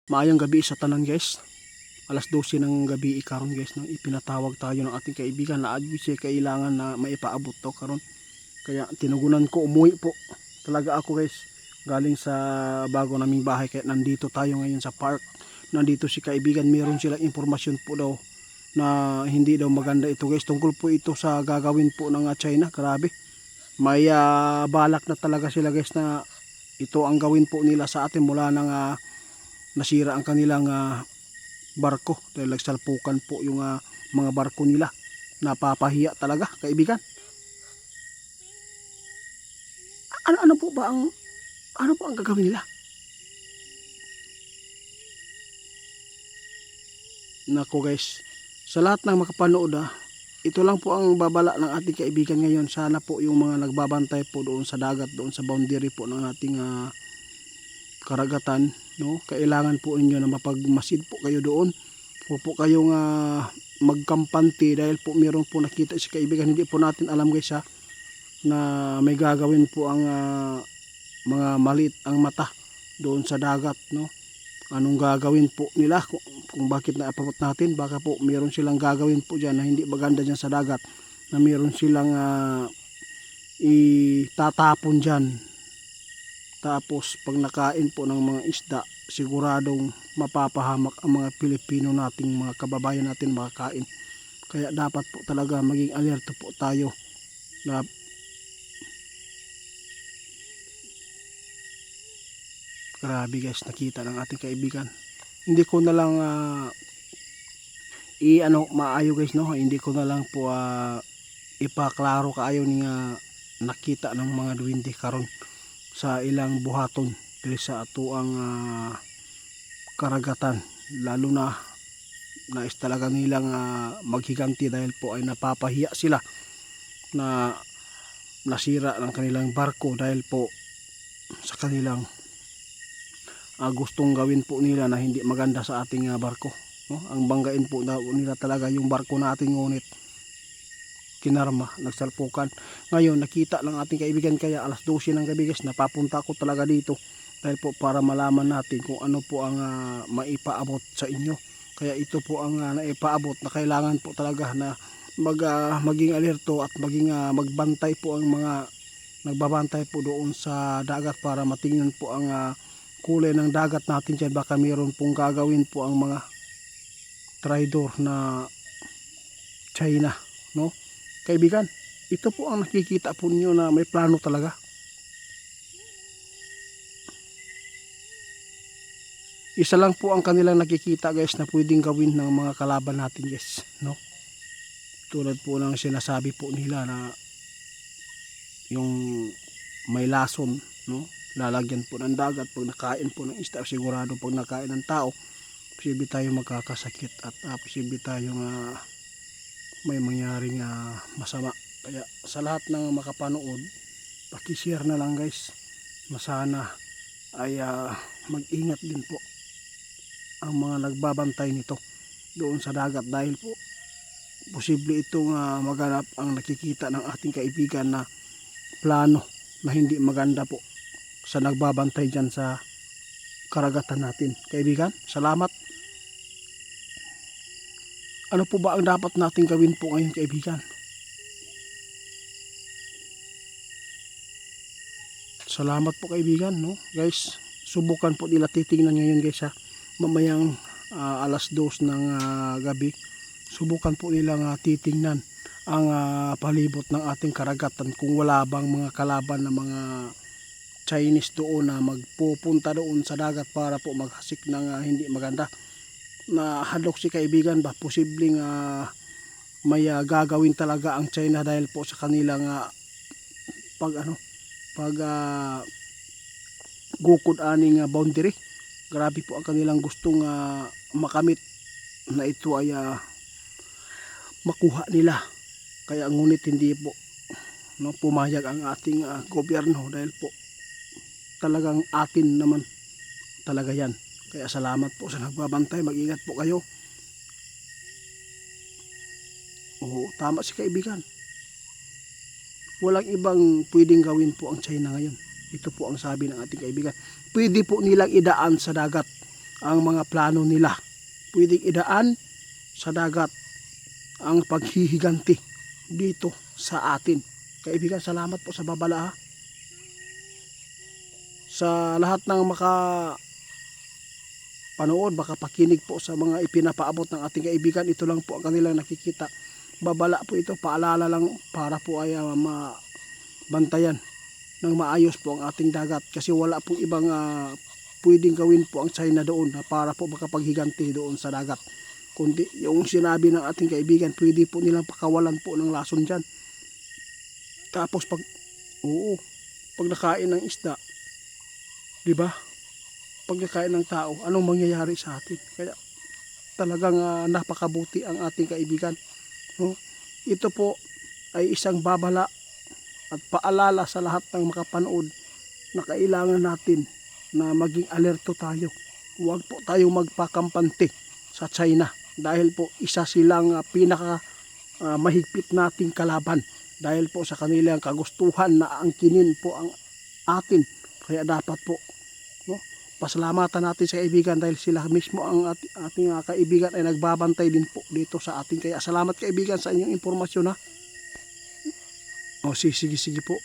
Maayong gabi sa tanan guys. Alas 12 ng gabi karon guys nang ipinatawag tayo ng ating kaibigan na adyo siya kailangan na maipaabot to karon. Kaya tinugunan ko umuwi po. Talaga ako guys. Galing sa bago naming bahay kaya nandito tayo ngayon sa park. Nandito si kaibigan, meron silang impormasyon po daw na hindi daw maganda ito guys. Tungkol po ito sa gagawin po ng China. Grabe. May balak na talaga sila guys na ito ang gawin po nila sa atin mula nang nasira ang kanilang barko dahil nagsalpukan po yung mga barko nila. Napapahiya talaga kaibigan. Ano po ba ang gagawin nila? Nako guys, sa lahat ng makapanood ito lang po ang babala ng ating kaibigan ngayon. Sana po yung mga nagbabantay po doon sa dagat, doon sa boundary po ng ating karagatan, no, kailangan po inyo na mapagmasid po kayo doon. Huwag po kayong magkampante dahil po meron po nakita si kaibigan. Hindi po natin alam guys na may gagawin po ang mga maliit ang mata doon sa dagat, no. Anong gagawin po nila kung bakit naapabot natin? Baka po meron silang gagawin po dyan na hindi maganda dyan sa dagat, na meron silang itatapon dyan. Tapos pag nakain po ng mga isda, siguradong mapapahamak ang mga Pilipino nating mga kababayan natin makakain. Kaya dapat po talaga maging alerto po tayo na grabe guys, nakita ng ating kaibigan. Hindi ko na lang maayo guys, no, hindi ko na lang po ipaklaro kaayo ni nakita ng mga duwende karon sa ilang buhaton diri sa ato ang karagatan, lalo na nais talaga nilang maghiganti dahil po ay napapahiya sila na nasira ng kanilang barko dahil po sa kanilang gustong gawin po nila na hindi maganda sa ating barko, no? Ang banggain po nila talaga yung barko natin, ngunit kinarma, nagsalpukan. Ngayon nakita ng ating kaibigan, kaya alas 12 ng gabi guys, napapunta ko talaga dito dahil po para malaman natin kung ano po ang maipaabot sa inyo. Kaya ito po ang naipaabot na kailangan po talaga na maging alerto at maging magbantay po ang mga nagbabantay po doon sa dagat para matingnan po ang kulay ng dagat natin dyan. Baka mayroon pong gagawin po ang mga traidor na China, no kaibigan. Ito po ang nakikita po niyo na may plano talaga. Isa lang po ang kanilang nakikita guys na pwedeng gawin ng mga kalaban natin guys, no. Tulad po ng sinasabi po nila na yung may lason, no, lalagyan po ng dagat pag nakain po ng isda. Sigurado pag nakain ng tao, posible tayo magkakasakit at posible tayong may mangyaring masama. Kaya sa lahat ng makapanood, paki-share na lang guys, na sana ay mag-ingat din po ang mga nagbabantay nito doon sa dagat, dahil po posible itong maganap ang nakikita ng ating kaibigan na plano na hindi maganda po sa nagbabantay dyan sa karagatan natin. Kaibigan, salamat. Ano po ba ang dapat natin gawin po ngayon kaibigan? Salamat po kaibigan, no guys. Subukan po nila titingnan ngayon guys mamayang alas 2 ng gabi. Subukan po nilang titingnan ang palibot ng ating karagatan kung wala bang mga kalaban na mga Chinese doon na magpupunta doon sa dagat para po maghasik ng hindi maganda. Na hadlok si kaibigan ba posibleng may gagawin talaga ang China dahil po sa kanilang gukod aning boundary. Grabe po ang kanilang gustong makamit na ito ay makuha nila. Kaya ngunit hindi po pumayag ang ating gobyerno dahil po talagang atin naman talaga yan. Kaya salamat po sa nagbabantay. Mag-ingat po kayo. Oo, tama si kaibigan. Walang ibang pwedeng gawin po ang China ngayon. Ito po ang sabi ng ating kaibigan. Pwede po nilang idaan sa dagat ang mga plano nila. Pwedeng idaan sa dagat ang paghihiganti dito sa atin. Kaibigan, salamat po sa babala ha. Sa lahat ng panood, baka pakinig po sa mga ipinapaabot ng ating kaibigan. Ito lang po ang kanilang nakikita. Babala po ito, paalala lang para po ay mabantayan ng maayos po ang ating dagat. Kasi wala pong ibang pwedeng gawin po ang China doon para po makapaghiganti doon sa dagat. Kundi yung sinabi ng ating kaibigan, pwede po nilang pakawalan po ng lason dyan. Tapos pag nakain ng isda, di ba? Pag nakain ng tao, anong mangyayari sa atin? Kaya talagang napakabuti ang ating kaibigan. No? Ito po ay isang babala at paalala sa lahat ng makapanood na kailangan natin na maging alerto tayo. Huwag po tayong magpakampante sa China dahil po isa silang pinaka mahigpit nating kalaban dahil po sa kanilang kagustuhan na angkinin po ang atin. Kaya dapat po pasalamatan natin sa kaibigan dahil sila mismo ang ating kaibigan ay nagbabantay din po dito sa atin. Kaya salamat kaibigan sa inyong impormasyon ha. Sige po.